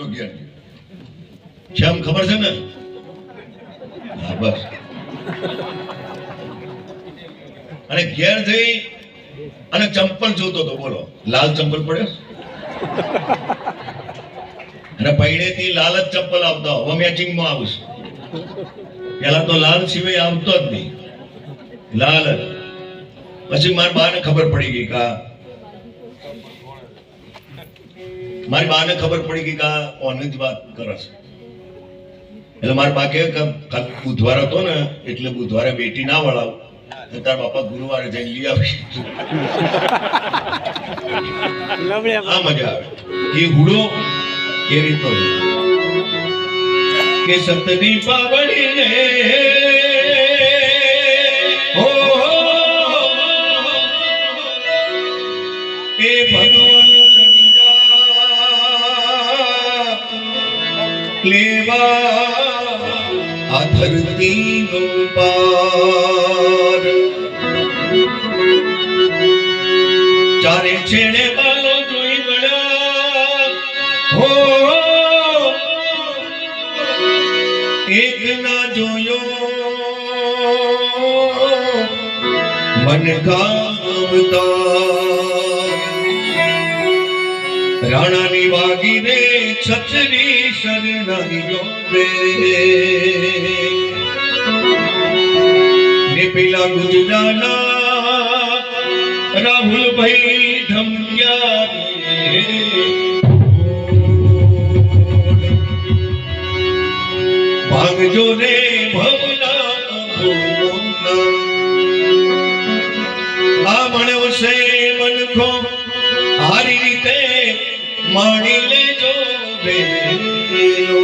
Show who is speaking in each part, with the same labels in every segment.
Speaker 1: તો ઘેર શ્યામ ખબર છે ને? હા બસ. અને ઘેર જઈ અને ચંપલ જોતો તો, બોલો લાલ ચંપલ પડ્યો અને પૈડેથી લાલ જ ચંપલ આવતા. હવે મેચિંગમાં આવશે. પેલા તો લાલ સિવાય આવતો જ નહીં, લાલ જ. પછી મારી બાને ખબર પડી ગઈ કે મારી બાને ખબર પડી ગઈ કે ઓને જ વાત કરે છે. એટલે મારા બા કે બુધવાર હતો ને એટલે બુધવારે બેટી ના વળાવ, તાર બાપા ગુરુવારે જઈને લઈ આવી. આ મજા આવે. એ હુડો એ રીતનો કે સતની પાવડી રે એ ભગવાન લેવા આ ધરતી પાર. ચારે છેડે બાલો જોઈ વળ્યા હો, એક ના જોયો મન કામતા. રાણાની વાગી રે છત્રી શરણાઈયો રે ને પેલા ગુજરાના રાહુલભાઈ ધમક્યા રે. ભાગજો રે ભવના આ મળ્યો છે મનખો હારી રીતે માણી લેજો બેલો.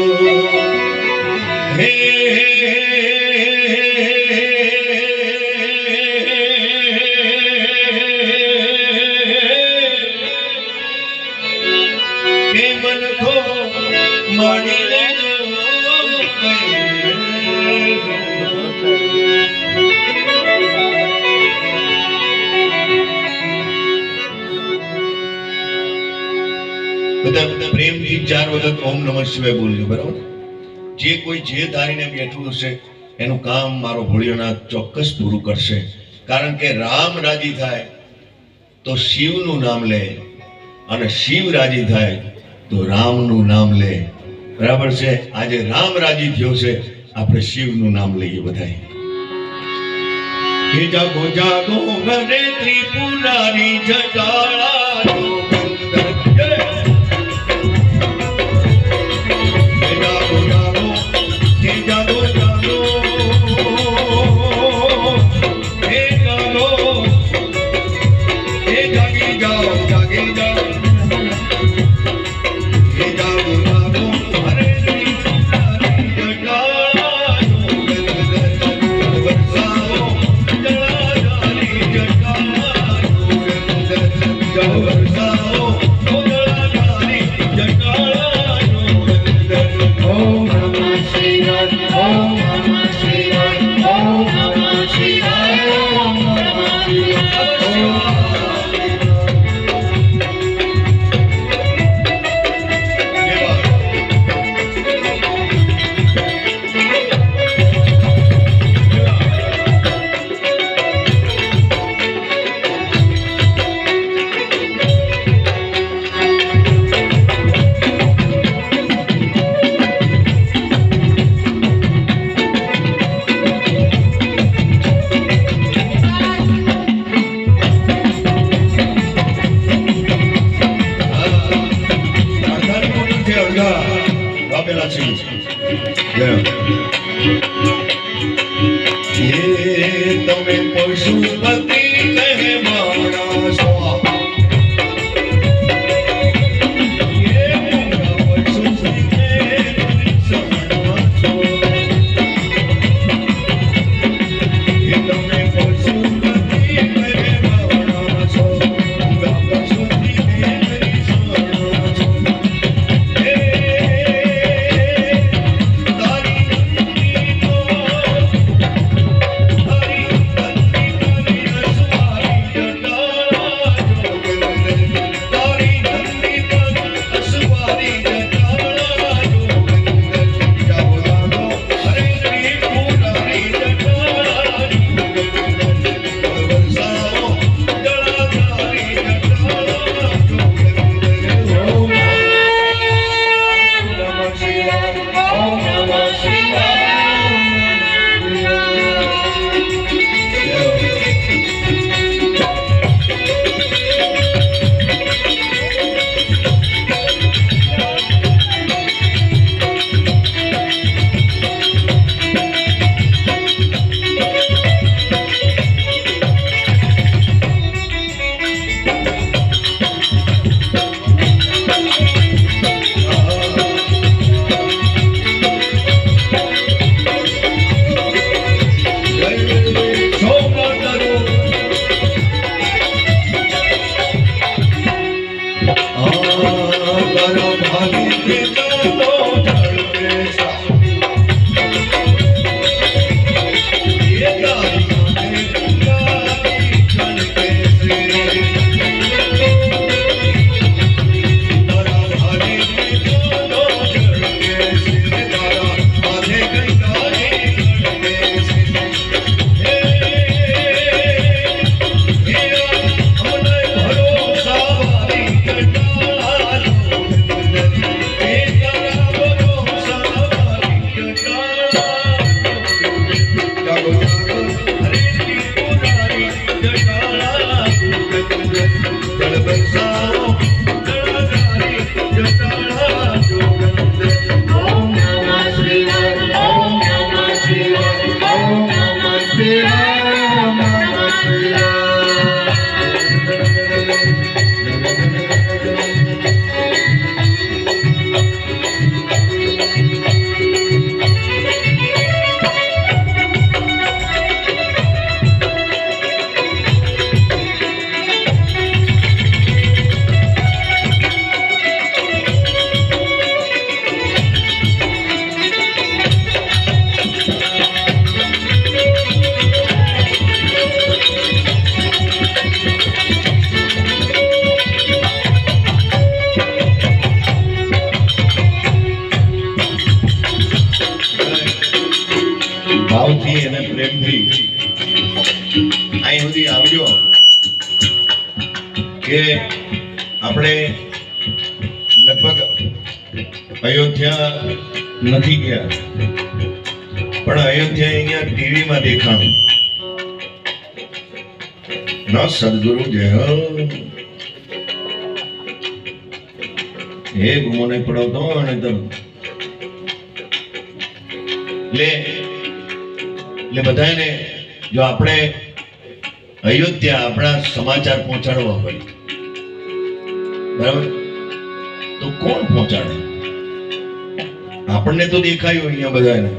Speaker 1: હે કે મનખો માણી લેજો બધા પ્રેમથી 4 વખત ઓમ નમઃ શિવાય બોલજો, બરાબર? જે કોઈ જે ધારીને બેઠું હશે એનું કામ મારો ભોળિયોનાથ ચોક્કસ પૂરું કરશે. કારણ કે રામ રાજી થાય તો શિવનું નામ લે અને શિવ રાજી થાય તો રામનું નામ લે, બરાબર છે? આજે રામ રાજી થયો છે, આપણે શિવનું નામ લઈએ બધાય. હે જાગો જાગો ઘરે ત્રિપુરારી જટાળા તમે પશુપતિ કહેવાના છો. પ્રેમથી અહીં સુધી આવજો કે આપણે લગભગ અયોધ્યા નથી ગયા, પણ અયોધ્યા અહીંયા ટીવીમાં દેખાણું. ના સદગુરુ જય હો. એ ગુમો નહીં પડાવતો અને એટલે બધાને જો આપણે અયોધ્યા આપણા સમાચાર પહોંચાડવા હોય બરાબર તો કોણ પહોંચાડે? આપણને તો દેખાયું અહીંયા બધાને,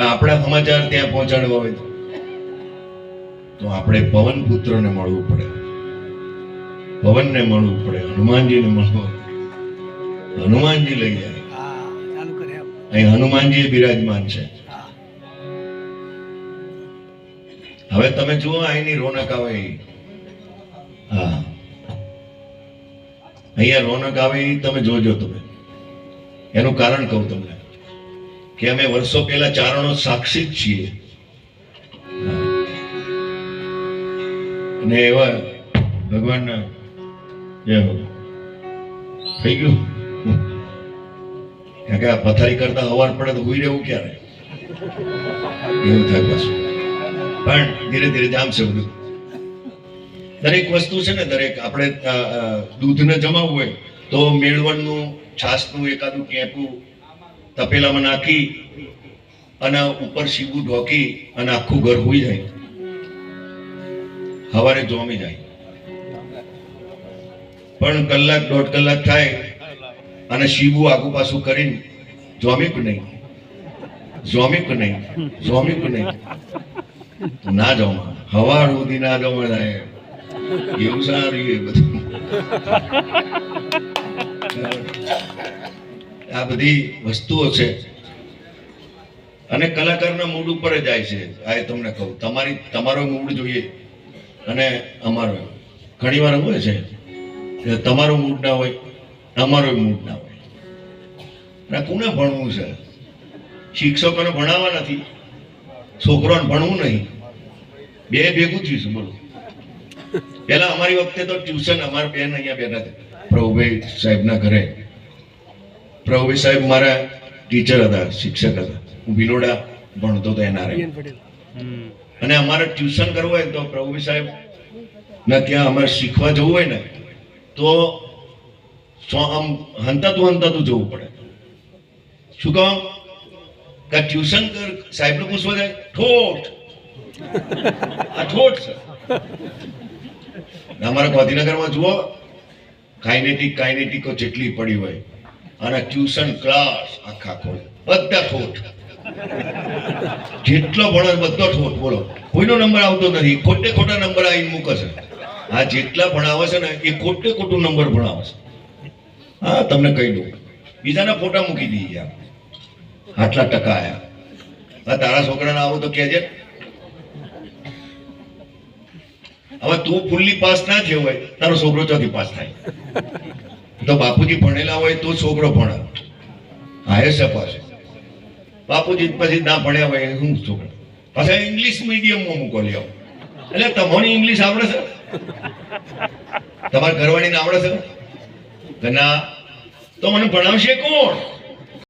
Speaker 1: આપણા સમાચાર ત્યાં પહોંચાડવા હોય તો આપણે પવન પુત્રને મળવું પડે, પવનને મળવું પડે, હનુમાનજીને મળવું. હનુમાનજી લઈ જાય, અહીં હનુમાનજી બિરાજમાન છે. હવે તમે જુઓ અહીંની રોનક આવે. હા, અહીંયા રોનક આવે તમે જોજો. તમે એનું કારણ કહું તમને કે અમે વર્ષો પહેલા ચારણો સાક્ષી જ છીએ અને એવા ભગવાનના થઈ ગયું. કારણ કે આ પથારી કરતા હવાર પડે તો હુઈ રહેવું ક્યારે એવું થાય પાછું. પણ ધીરે ધીરે જામશે બધું. દરેક વસ્તુ છે ને, દરેક આપણે દૂધને જમાવવું હોય તો મેળવણનું છાસનું એકાદું ટેપું તપેલામાં નાખી અને ઉપર સીવું ઢોકી અને આખું ઘર હોઈ જાય, સવારે જોમી જાય. પણ કલાક દોઢ કલાક થાય અને સીવું આગુ પાછું કરીને જોમીક નહીં, જોમીક નહીં, જોમીક નહીં ના જમા, હવાર સુધી ના જમા થાય એવું સારું એ બધું. આ બધી વસ્તુઓ છે અને કલાકારના મૂડ ઉપર જાય છે. આ તમને કહું, તમારો મૂડ જોઈએ અને અમારો. ઘણી વાર હોય છે કે તમારો મૂડ ના હોય, અમારો મૂડ ના હોય. અને કોને ભણવું છે? શિક્ષકોને ભણાવવા નથી, છોકરોને ભણવું નહીં, બે ભેગું થયું છે. બોલો, પેલા અમારી વખતે તો ટ્યુશન, અમારા બેન અહીંયા બેઠા હતા પ્રભુભાઈ સાહેબના ઘરે. પ્રભુભાઈ સાહેબ મારા ટીચર હતા, શિક્ષક હતા. હું ભિલોડા ભણતો હતો એના. અને અમારે ટ્યુશન કરવું હોય તો પ્રભુભાઈ સાહેબ ના ત્યાં અમારે શીખવા જવું હોય ને તો આમ હંતાતું જવું પડે. શું કહો કે ટ્યુશન કર સાહેબ ને પૂછવા જાય, ઠોઠ આ ઠોઠ છે. અમારા ગાંધીનગરમાં જુઓ, કાઇનેટિકો જેટલી પડી હોય અને ટ્યુશન ક્લાસ આખા ખોલ, બધા ઠોઠ. જેટલો ભણો બધો ઠોઠ. બોલો, કોઈનો નંબર આવતો નથી, ખોટે ખોટા નંબર આવીને મૂકે છે. આ જેટલા ભણાવે છે ને એ ખોટે ખોટું નંબર ભણાવે છે. હા, તમને કહી દઉં, બીજાના ફોટા મૂકી દઈએ, આટલા ટકા આયા. હા, તારા છોકરાને આવું તો કહેજે. હવે તું ફૂલ્લી પાસ ના થયો હોય, તારો છોકરો ચોથી પાસ થાય. તો બાપુજી ભણેલા હોય તો છોકરો ભણે. હા, એ સપા છે. બાપુજી પછી ના ભણ્યા હોય શું છોકરા પાછા ઇંગ્લિશ મીડિયમમાં મૂકો લ્યો. એટલે તમને ઇંગ્લિશ આવડે છે? તમારા ઘરવાળીને આવડે છે કે ના? તો મને ભણાવશે કોણ?